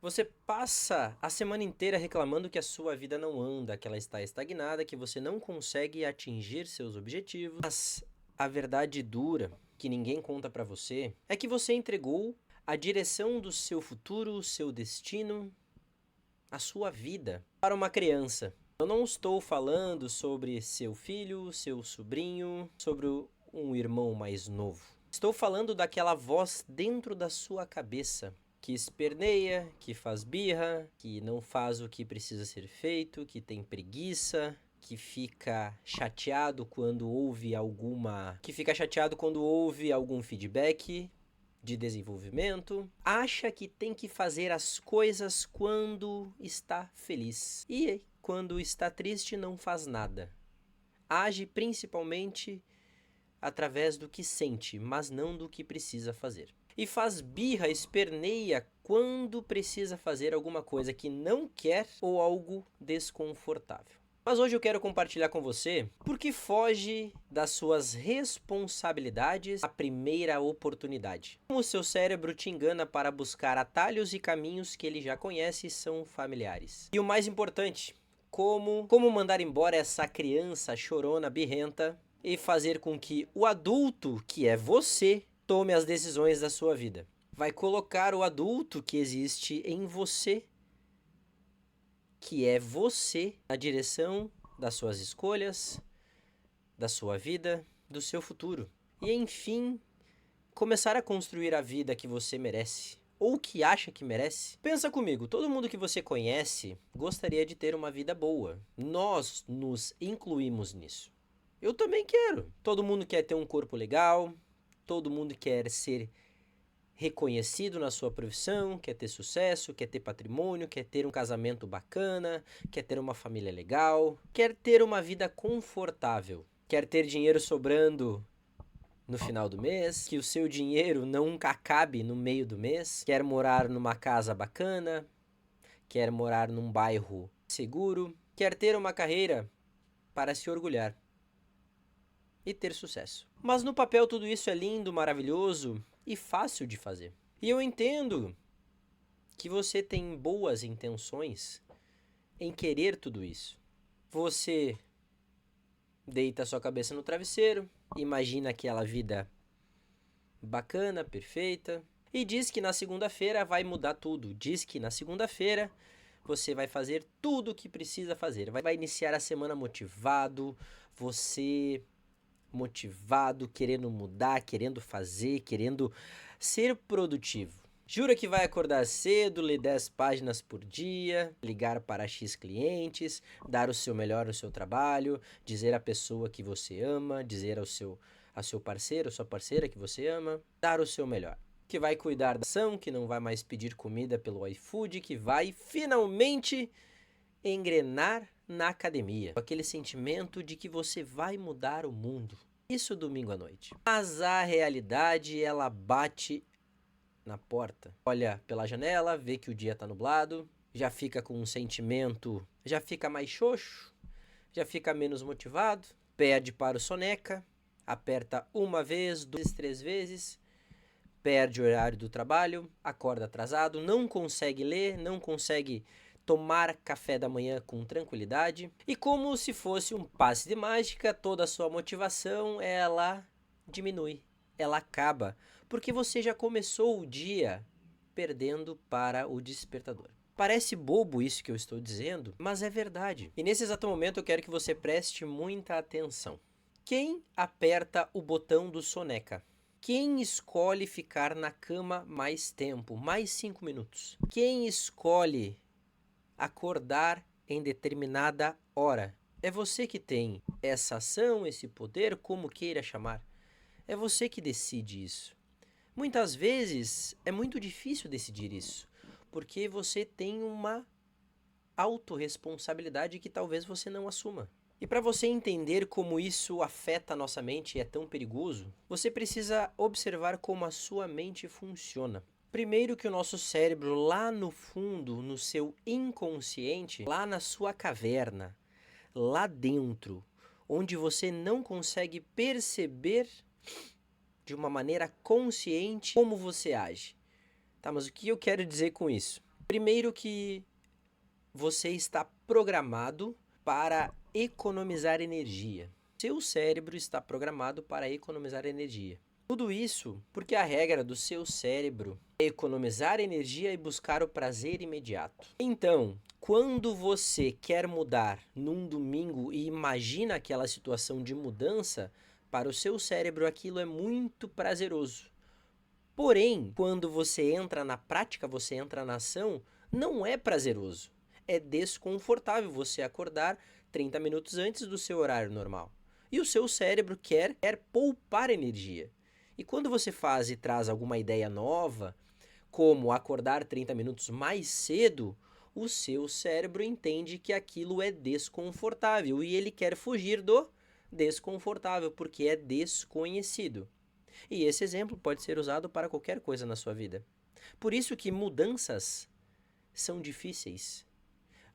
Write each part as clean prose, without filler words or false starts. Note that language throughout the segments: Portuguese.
Você passa a semana inteira reclamando que a sua vida não anda, que ela está estagnada, que você não consegue atingir seus objetivos. Mas a verdade dura, que ninguém conta pra você, é que você entregou a direção do seu futuro, o seu destino, a sua vida para uma criança. Eu não estou falando sobre seu filho, seu sobrinho, sobre um irmão mais novo. Estou falando daquela voz dentro da sua cabeça que esperneia, que faz birra, que não faz o que precisa ser feito, que tem preguiça, que fica chateado quando ouve algum feedback de desenvolvimento, acha que tem que fazer as coisas quando está feliz e quando está triste não faz nada. Age principalmente através do que sente, mas não do que precisa fazer. E faz birra, esperneia quando precisa fazer alguma coisa que não quer ou algo desconfortável. Mas hoje eu quero compartilhar com você porque foge das suas responsabilidades à primeira oportunidade. Como o seu cérebro te engana para buscar atalhos e caminhos que ele já conhece e são familiares. E o mais importante, como mandar embora essa criança chorona, birrenta e fazer com que o adulto, que é você, tome as decisões da sua vida. Vai colocar o adulto que existe em você, que é você, na direção das suas escolhas, da sua vida, do seu futuro. E enfim, começar a construir a vida que você merece, ou que acha que merece. Pensa comigo, todo mundo que você conhece gostaria de ter uma vida boa. Nós nos incluímos nisso. Eu também quero. Todo mundo quer ter um corpo legal, todo mundo quer ser reconhecido na sua profissão, quer ter sucesso, quer ter patrimônio, quer ter um casamento bacana, quer ter uma família legal, quer ter uma vida confortável, quer ter dinheiro sobrando no final do mês, que o seu dinheiro nunca acabe no meio do mês, quer morar numa casa bacana, quer morar num bairro seguro, quer ter uma carreira para se orgulhar e ter sucesso. Mas no papel tudo isso é lindo, maravilhoso e fácil de fazer. E eu entendo que você tem boas intenções em querer tudo isso. Você deita a sua cabeça no travesseiro, imagina aquela vida bacana, perfeita, e diz que na segunda-feira vai mudar tudo. Diz que na segunda-feira você vai fazer tudo o que precisa fazer. Vai iniciar a semana motivado, motivado, querendo mudar, querendo fazer, querendo ser produtivo. Jura que vai acordar cedo, ler 10 páginas por dia, ligar para X clientes, dar o seu melhor no seu trabalho, dizer à pessoa que você ama, dizer ao seu parceiro, sua parceira que você ama, dar o seu melhor. Que vai cuidar da ação, que não vai mais pedir comida pelo iFood, que vai finalmente engrenar na academia. Aquele sentimento de que você vai mudar o mundo. Isso domingo à noite. Mas a realidade, ela bate na porta. Olha pela janela, vê que o dia tá nublado, já fica com um sentimento, já fica mais xoxo, já fica menos motivado, pede para o soneca, aperta uma vez, duas, três vezes, perde o horário do trabalho, acorda atrasado, não consegue ler, não consegue tomar café da manhã com tranquilidade. E como se fosse um passe de mágica, toda a sua motivação, ela diminui, ela acaba, porque você já começou o dia perdendo para o despertador. Parece bobo isso que eu estou dizendo, mas é verdade. E nesse exato momento eu quero que você preste muita atenção. Quem aperta o botão do soneca? Quem escolhe ficar na cama mais tempo, mais 5 minutos? Quem escolhe acordar em determinada hora? É você que tem essa ação, esse poder, como queira chamar. É você que decide isso. Muitas vezes é muito difícil decidir isso, porque você tem uma autorresponsabilidade que talvez você não assuma. E para você entender como isso afeta a nossa mente e é tão perigoso, você precisa observar como a sua mente funciona. Primeiro que o nosso cérebro lá no fundo, no seu inconsciente, lá na sua caverna, lá dentro, onde você não consegue perceber de uma maneira consciente como você age. Tá, mas o que eu quero dizer com isso? Primeiro que você está programado para economizar energia. Seu cérebro está programado para economizar energia. Tudo isso porque a regra do seu cérebro é economizar energia e buscar o prazer imediato. Então, quando você quer mudar num domingo e imagina aquela situação de mudança, para o seu cérebro aquilo é muito prazeroso. Porém, quando você entra na prática, você entra na ação, não é prazeroso. É desconfortável você acordar 30 minutos antes do seu horário normal. E o seu cérebro quer poupar energia. E quando você faz e traz alguma ideia nova, como acordar 30 minutos mais cedo, o seu cérebro entende que aquilo é desconfortável e ele quer fugir do desconfortável porque é desconhecido. E esse exemplo pode ser usado para qualquer coisa na sua vida. Por isso que mudanças são difíceis.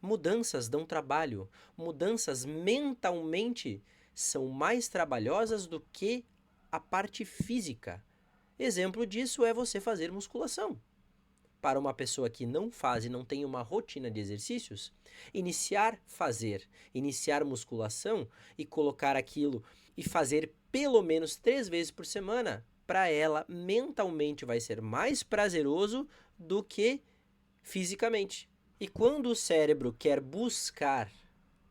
Mudanças dão trabalho. Mudanças mentalmente são mais trabalhosas do que a parte física. Exemplo disso é você fazer musculação. Para uma pessoa que não faz e não tem uma rotina de exercícios, iniciar musculação e colocar aquilo e fazer pelo menos 3 vezes por semana, para ela mentalmente vai ser mais prazeroso do que fisicamente. E quando o cérebro quer buscar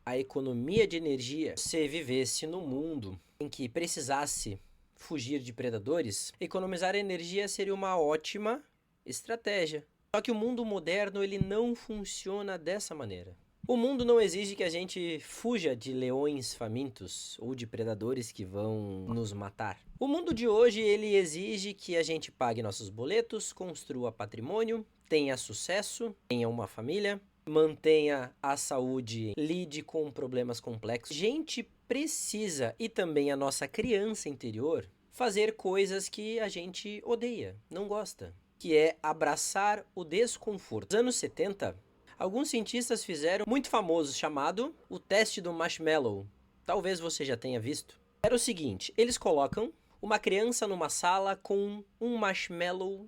a economia de energia, se vivesse no mundo em que precisasse fugir de predadores, economizar energia seria uma ótima estratégia. Só que o mundo moderno ele não funciona dessa maneira. O mundo não exige que a gente fuja de leões famintos ou de predadores que vão nos matar. O mundo de hoje ele exige que a gente pague nossos boletos, construa patrimônio, tenha sucesso, tenha uma família, mantenha a saúde, lide com problemas complexos. A gente precisa, e também a nossa criança interior, fazer coisas que a gente odeia, não gosta, que é abraçar o desconforto. Nos anos 70, alguns cientistas fizeram muito famoso chamado o teste do marshmallow. Talvez você já tenha visto. Era o seguinte, eles colocam uma criança numa sala com um marshmallow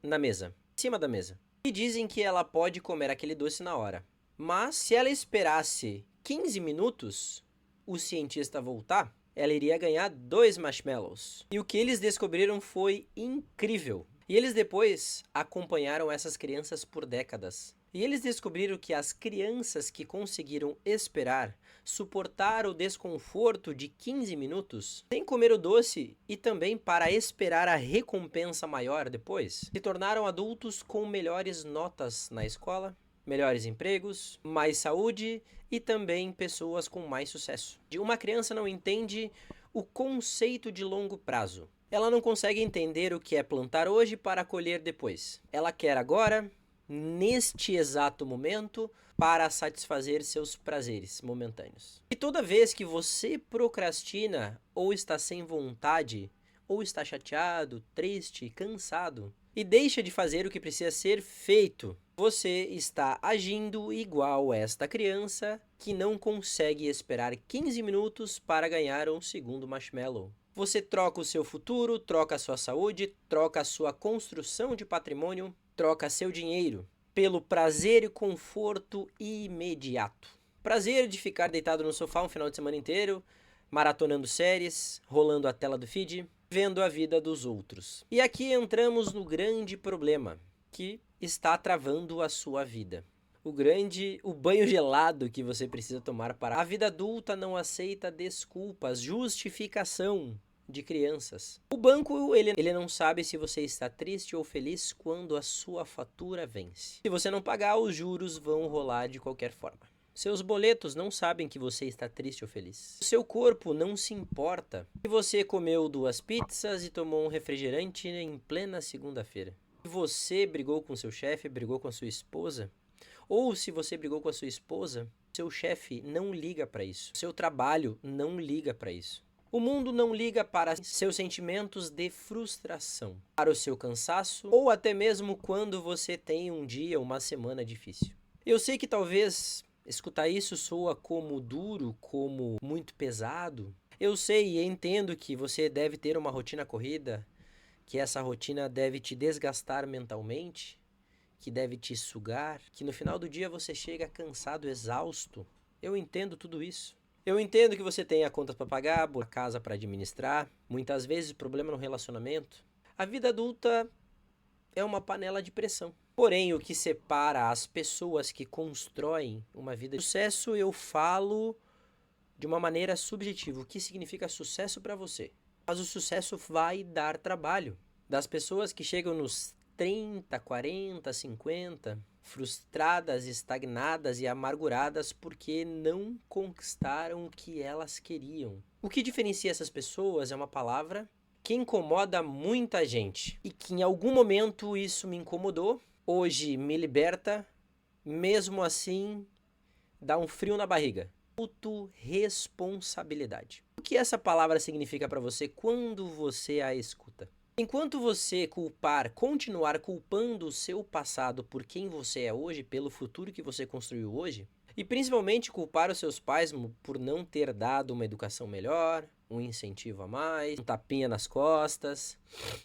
na mesa, em cima da mesa. E dizem que ela pode comer aquele doce na hora. Mas se ela esperasse 15 minutos, o cientista voltar, ela iria ganhar 2 marshmallows. E o que eles descobriram foi incrível. E eles depois acompanharam essas crianças por décadas. E eles descobriram que as crianças que conseguiram esperar, suportar o desconforto de 15 minutos, sem comer o doce e também para esperar a recompensa maior depois, se tornaram adultos com melhores notas na escola, melhores empregos, mais saúde e também pessoas com mais sucesso. Uma criança não entende o conceito de longo prazo. Ela não consegue entender o que é plantar hoje para colher depois. Ela quer agora, neste exato momento, para satisfazer seus prazeres momentâneos. E toda vez que você procrastina, ou está sem vontade, ou está chateado, triste, cansado, e deixa de fazer o que precisa ser feito, você está agindo igual esta criança que não consegue esperar 15 minutos para ganhar um segundo marshmallow. Você troca o seu futuro, troca a sua saúde, troca a sua construção de patrimônio, troca seu dinheiro pelo prazer e conforto imediato. Prazer de ficar deitado no sofá um final de semana inteiro, maratonando séries, rolando a tela do feed, vendo a vida dos outros. E aqui entramos no grande problema que está travando a sua vida. O banho gelado que você precisa tomar para... A vida adulta não aceita desculpas, justificação de crianças. O banco, ele não sabe se você está triste ou feliz quando a sua fatura vence. Se você não pagar, os juros vão rolar de qualquer forma. Seus boletos não sabem que você está triste ou feliz. O seu corpo não se importa se você comeu 2 pizzas e tomou um refrigerante em plena segunda-feira. Se você brigou com seu chefe, brigou com a sua esposa, ou se você brigou com a sua esposa, seu chefe não liga para isso. Seu trabalho não liga para isso. O mundo não liga para seus sentimentos de frustração, para o seu cansaço, ou até mesmo quando você tem um dia, uma semana difícil. Eu sei que talvez escutar isso soa como duro, como muito pesado. Eu sei e entendo que você deve ter uma rotina corrida, que essa rotina deve te desgastar mentalmente, que deve te sugar, que no final do dia você chega cansado, exausto. Eu entendo tudo isso. Eu entendo que você tenha contas para pagar, a casa para administrar, muitas vezes problema no relacionamento. A vida adulta é uma panela de pressão. Porém, o que separa as pessoas que constroem uma vida de sucesso, eu falo de uma maneira subjetiva. O que significa sucesso para você? Mas o sucesso vai dar trabalho. Das pessoas que chegam nos 30, 40, 50, frustradas, estagnadas e amarguradas porque não conquistaram o que elas queriam. O que diferencia essas pessoas é uma palavra que incomoda muita gente e que em algum momento isso me incomodou, hoje me liberta, mesmo assim dá um frio na barriga. Autorresponsabilidade. O que essa palavra significa para você quando você a escuta? Enquanto você continuar culpando o seu passado por quem você é hoje, pelo futuro que você construiu hoje, e principalmente culpar os seus pais por não ter dado uma educação melhor, um incentivo a mais, um tapinha nas costas.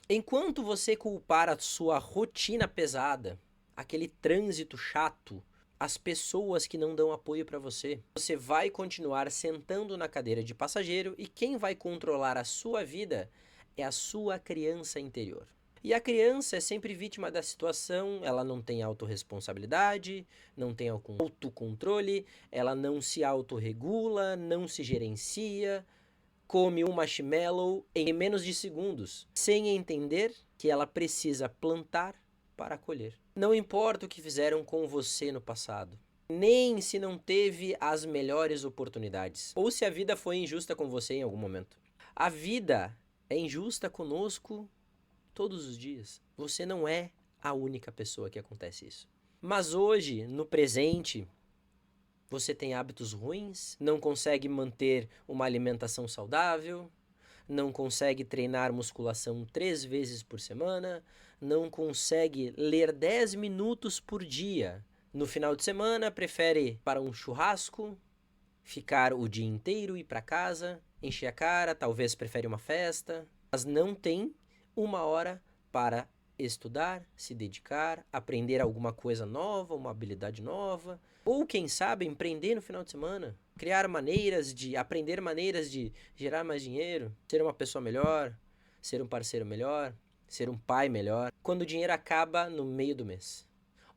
Enquanto você culpar a sua rotina pesada, aquele trânsito chato, as pessoas que não dão apoio para você, você vai continuar sentando na cadeira de passageiro e quem vai controlar a sua vida é a sua criança interior. E a criança é sempre vítima da situação, ela não tem autorresponsabilidade, não tem autocontrole, ela não se autorregula, não se gerencia, come um marshmallow em menos de segundos, sem entender que ela precisa plantar para colher. Não importa o que fizeram com você no passado, nem se não teve as melhores oportunidades, ou se a vida foi injusta com você em algum momento. A vida é injusta conosco todos os dias. Você não é a única pessoa que acontece isso. Mas hoje, no presente, você tem hábitos ruins, não consegue manter uma alimentação saudável, não consegue treinar musculação 3 vezes por semana, não consegue ler 10 minutos por dia. No final de semana, prefere ir para um churrasco, ficar o dia inteiro, ir para casa, encher a cara, talvez prefere uma festa, mas não tem uma hora para estudar, se dedicar, aprender alguma coisa nova, uma habilidade nova, ou quem sabe empreender no final de semana, aprender maneiras de gerar mais dinheiro, ser uma pessoa melhor, ser um parceiro melhor, ser um pai melhor, quando o dinheiro acaba no meio do mês.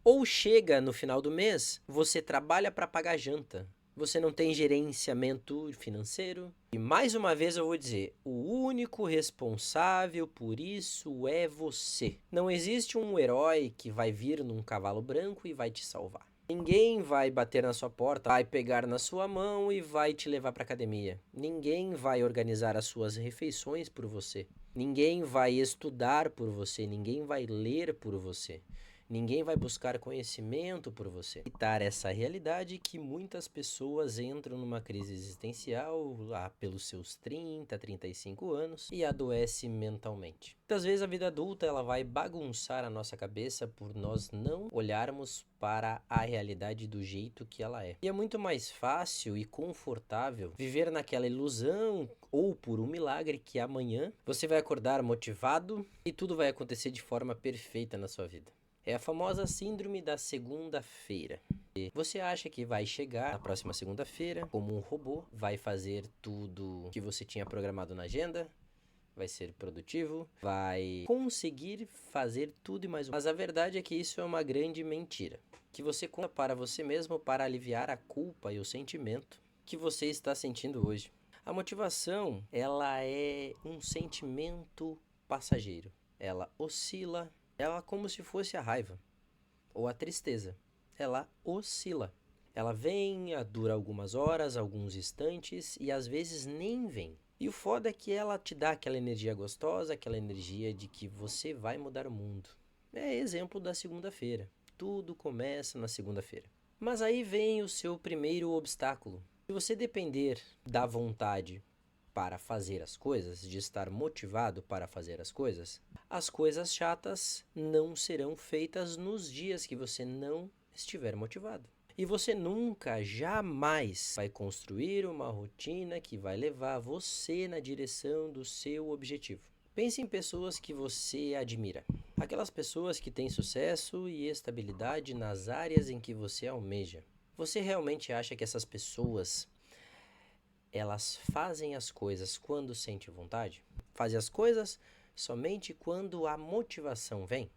Ou chega no final do mês, você trabalha para pagar janta. Você não tem gerenciamento financeiro. E mais uma vez eu vou dizer, o único responsável por isso é você. Não existe um herói que vai vir num cavalo branco e vai te salvar. Ninguém vai bater na sua porta, vai pegar na sua mão e vai te levar para academia. Ninguém vai organizar as suas refeições por você. Ninguém vai estudar por você, ninguém vai ler por você. Ninguém vai buscar conhecimento por você. Evitar essa realidade que muitas pessoas entram numa crise existencial lá pelos seus 30, 35 anos e adoecem mentalmente. Muitas vezes a vida adulta ela vai bagunçar a nossa cabeça por nós não olharmos para a realidade do jeito que ela é. E é muito mais fácil e confortável viver naquela ilusão ou por um milagre que amanhã você vai acordar motivado e tudo vai acontecer de forma perfeita na sua vida. É a famosa síndrome da segunda-feira. Você acha que vai chegar na próxima segunda-feira como um robô, vai fazer tudo que você tinha programado na agenda, vai ser produtivo, vai conseguir fazer tudo e mais um. Mas a verdade é que isso é uma grande mentira, que você conta para você mesmo para aliviar a culpa e o sentimento que você está sentindo hoje. A motivação, ela é um sentimento passageiro. Ela oscila. Ela é como se fosse a raiva ou a tristeza. Ela oscila. Ela vem, dura algumas horas, alguns instantes e às vezes nem vem. E o foda é que ela te dá aquela energia gostosa, aquela energia de que você vai mudar o mundo. É exemplo da segunda-feira. Tudo começa na segunda-feira. Mas aí vem o seu primeiro obstáculo. Se você depender da vontade para fazer as coisas, de estar motivado para fazer as coisas chatas não serão feitas nos dias que você não estiver motivado. E você nunca, jamais vai construir uma rotina que vai levar você na direção do seu objetivo. Pense em pessoas que você admira. Aquelas pessoas que têm sucesso e estabilidade nas áreas em que você almeja. Você realmente acha que essas pessoas, elas fazem as coisas quando sente vontade? Fazem as coisas somente quando a motivação vem?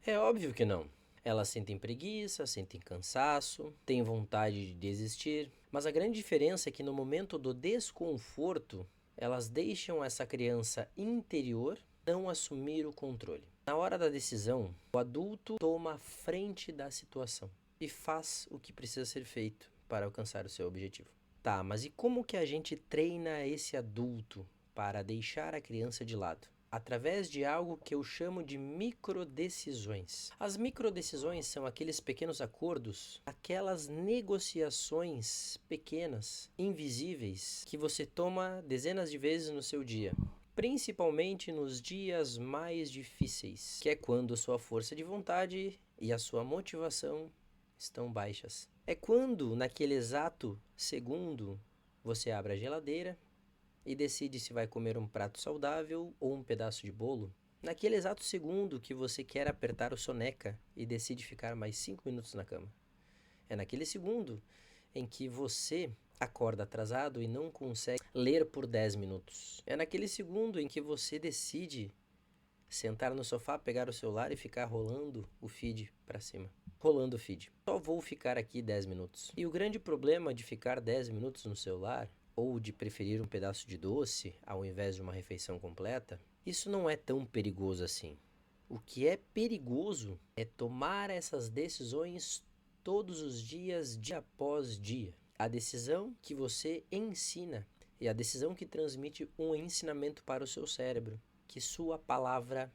É óbvio que não. Elas sentem preguiça, sentem cansaço, têm vontade de desistir, mas a grande diferença é que no momento do desconforto, elas deixam essa criança interior não assumir o controle. Na hora da decisão, o adulto toma a frente da situação e faz o que precisa ser feito para alcançar o seu objetivo. Tá, mas e como que a gente treina esse adulto para deixar a criança de lado? Através de algo que eu chamo de microdecisões. As microdecisões são aqueles pequenos acordos, aquelas negociações pequenas, invisíveis, que você toma dezenas de vezes no seu dia. Principalmente nos dias mais difíceis, que é quando sua força de vontade e a sua motivação estão baixas. É quando, naquele exato segundo, você abre a geladeira e decide se vai comer um prato saudável ou um pedaço de bolo. Naquele exato segundo que você quer apertar o soneca e decide ficar mais 5 minutos na cama. É naquele segundo em que você acorda atrasado e não consegue ler por 10 minutos. É naquele segundo em que você decide sentar no sofá, pegar o celular e ficar rolando o feed para cima. Rolando o feed. Só vou ficar aqui 10 minutos. E o grande problema de ficar 10 minutos no celular, ou de preferir um pedaço de doce ao invés de uma refeição completa, isso não é tão perigoso assim. O que é perigoso é tomar essas decisões todos os dias, dia após dia. A decisão que você ensina e a decisão que transmite um ensinamento para o seu cérebro, que sua palavra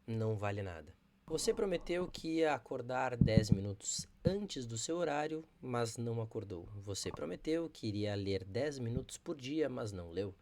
não vale nada. Você prometeu que ia acordar 10 minutos antes do seu horário, mas não acordou. Você prometeu que iria ler 10 minutos por dia, mas não leu.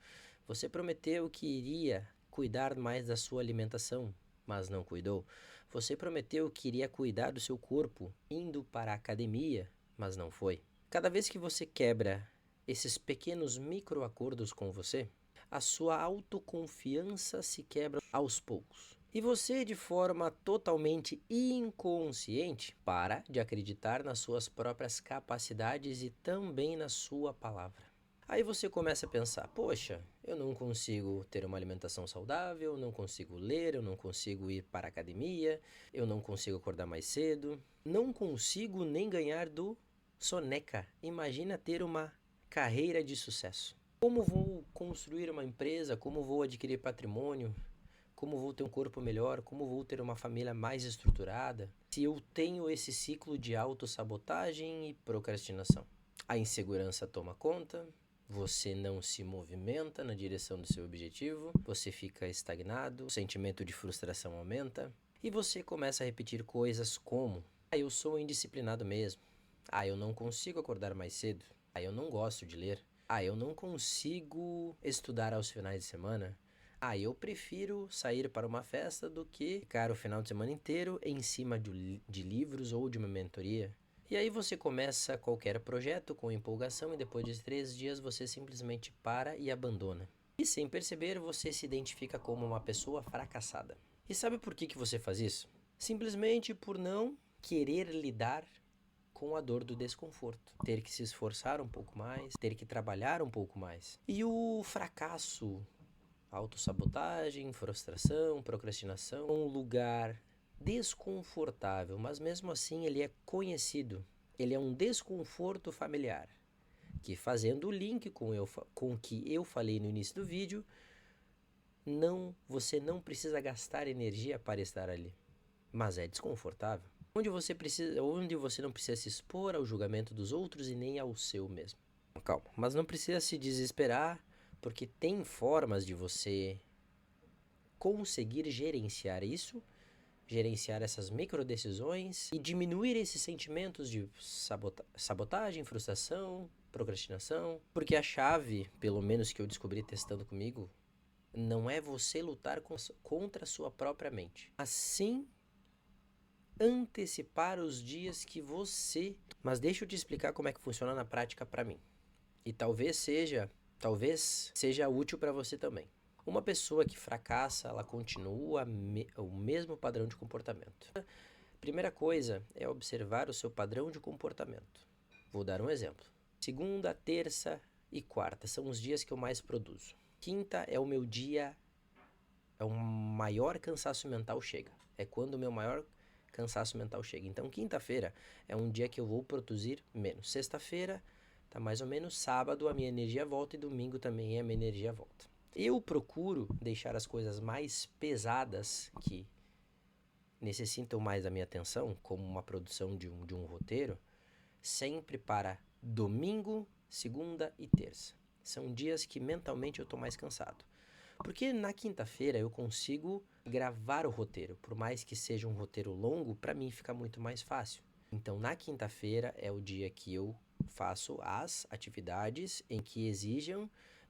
Você prometeu que iria cuidar mais da sua alimentação, mas não cuidou. Você prometeu que iria cuidar do seu corpo indo para a academia, mas não foi. Cada vez que você quebra esses pequenos microacordos com você, a sua autoconfiança se quebra aos poucos. E você, de forma totalmente inconsciente, para de acreditar nas suas próprias capacidades e também na sua palavra. Aí você começa a pensar, poxa, eu não consigo ter uma alimentação saudável, eu não consigo ler, eu não consigo ir para a academia, eu não consigo acordar mais cedo, não consigo nem ganhar do soneca. Imagina ter uma carreira de sucesso. Como vou construir uma empresa? Como vou adquirir patrimônio? Como vou ter um corpo melhor? Como vou ter uma família mais estruturada? Se eu tenho esse ciclo de autossabotagem e procrastinação. A insegurança toma conta, você não se movimenta na direção do seu objetivo, você fica estagnado, o sentimento de frustração aumenta e você começa a repetir coisas como: eu sou indisciplinado mesmo. Eu não consigo acordar mais cedo. Eu não gosto de ler. Eu não consigo estudar aos finais de semana. Eu prefiro sair para uma festa do que ficar o final de semana inteiro em cima de livros ou de uma mentoria. E aí você começa qualquer projeto com empolgação e depois de 3 dias você simplesmente para e abandona. E sem perceber, você se identifica como uma pessoa fracassada. E sabe por que você faz isso? Simplesmente por não querer lidar com a dor do desconforto. Ter que se esforçar um pouco mais, ter que trabalhar um pouco mais. E o fracasso, autossabotagem, frustração, procrastinação, um lugar desconfortável, mas mesmo assim ele é conhecido. Ele é um desconforto familiar, que fazendo o link com o que eu falei no início do vídeo, você não precisa gastar energia para estar ali, mas é desconfortável. Onde você não precisa se expor ao julgamento dos outros e nem ao seu mesmo. Calma, mas não precisa se desesperar, porque tem formas de você conseguir gerenciar isso, gerenciar essas microdecisões e diminuir esses sentimentos de sabotagem, frustração, procrastinação. Porque a chave, pelo menos que eu descobri testando comigo, não é você lutar contra a sua própria mente, mas sim antecipar os dias que você... Mas deixa eu te explicar como é que funciona na prática para mim. E talvez seja útil para você também. Uma pessoa que fracassa, ela continua o mesmo padrão de comportamento. Primeira coisa é observar o seu padrão de comportamento. Vou dar um exemplo. Segunda, terça e quarta são os dias que eu mais produzo. Quinta é o meu dia, é o maior cansaço mental chega. É quando o meu maior cansaço mental chega. Então, quinta-feira é um dia que eu vou produzir menos. Sexta-feira tá mais ou menos, sábado a minha energia volta e domingo também a minha energia volta. Eu procuro deixar as coisas mais pesadas que necessitam mais da minha atenção, como uma produção de um roteiro, sempre para domingo, segunda e terça. São dias que mentalmente eu estou mais cansado. Porque na quinta-feira eu consigo gravar o roteiro. Por mais que seja um roteiro longo, para mim fica muito mais fácil. Então na quinta-feira é o dia que eu faço as atividades em que exijam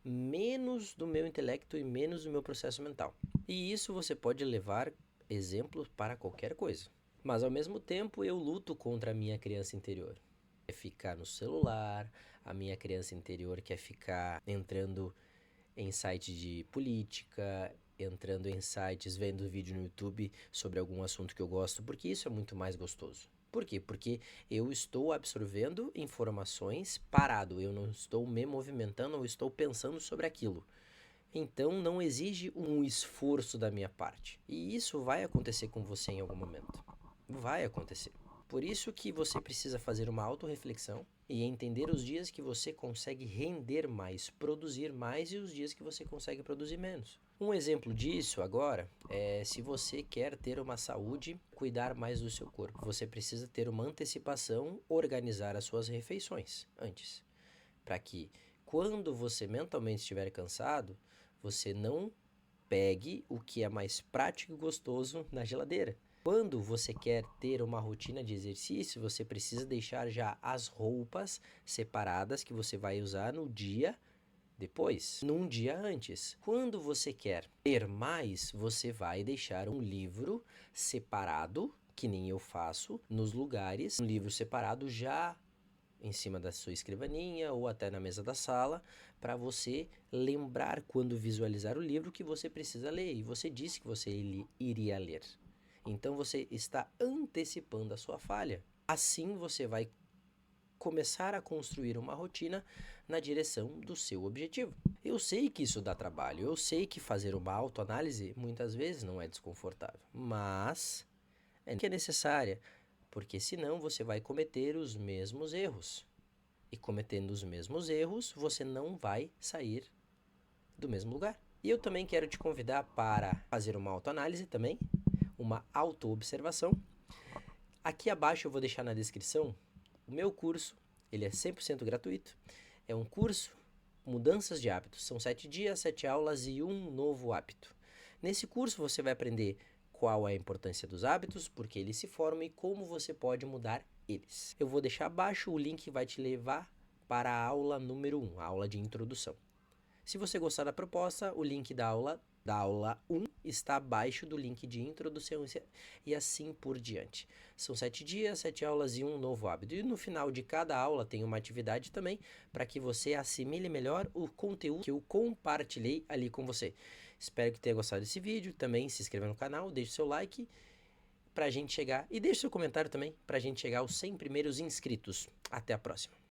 menos do meu intelecto e menos do meu processo mental. E isso você pode levar exemplos para qualquer coisa. Mas ao mesmo tempo eu luto contra a minha criança interior. Quer ficar no celular, a minha criança interior quer ficar entrando em sites de política, entrando em sites, vendo vídeo no YouTube sobre algum assunto que eu gosto, porque isso é muito mais gostoso. Por quê? Porque eu estou absorvendo informações parado, eu não estou me movimentando, eu estou pensando sobre aquilo. Então não exige um esforço da minha parte. E isso vai acontecer com você em algum momento. Vai acontecer. Por isso que você precisa fazer uma autorreflexão e entender os dias que você consegue render mais, produzir mais e os dias que você consegue produzir menos. Um exemplo disso agora é se você quer ter uma saúde, cuidar mais do seu corpo. Você precisa ter uma antecipação, organizar as suas refeições antes, para que quando você mentalmente estiver cansado, você não pegue o que é mais prático e gostoso na geladeira. Quando você quer ter uma rotina de exercício, você precisa deixar já as roupas separadas que você vai usar no dia depois, num dia antes. Quando você quer ter mais, você vai deixar um livro separado, que nem eu faço, nos lugares, um livro separado já em cima da sua escrivaninha ou até na mesa da sala, para você lembrar quando visualizar o livro que você precisa ler. E você disse que você iria ler. Então você está antecipando a sua falha. Assim você vai começar a construir uma rotina na direção do seu objetivo. Eu sei que isso dá trabalho, eu sei que fazer uma autoanálise muitas vezes não é desconfortável, mas é que é necessária, porque senão você vai cometer os mesmos erros. E cometendo os mesmos erros, você não vai sair do mesmo lugar. E eu também quero te convidar para fazer uma autoanálise também, uma autoobservação. Aqui abaixo eu vou deixar na descrição o meu curso, ele é 100% gratuito. É um curso Mudanças de Hábitos. São 7 dias, 7 aulas e um novo hábito. Nesse curso você vai aprender qual é a importância dos hábitos, por que eles se formam e como você pode mudar eles. Eu vou deixar abaixo o link que vai te levar para a aula número 1, a aula de introdução. Se você gostar da proposta, o link da aula 1 está abaixo do link de introdução e assim por diante. São 7 dias, 7 aulas e um novo hábito. E no final de cada aula tem uma atividade também para que você assimile melhor o conteúdo que eu compartilhei ali com você. Espero que tenha gostado desse vídeo. Também se inscreva no canal, deixe seu like pra gente chegar e deixe seu comentário também pra gente chegar aos 100 primeiros inscritos. Até a próxima.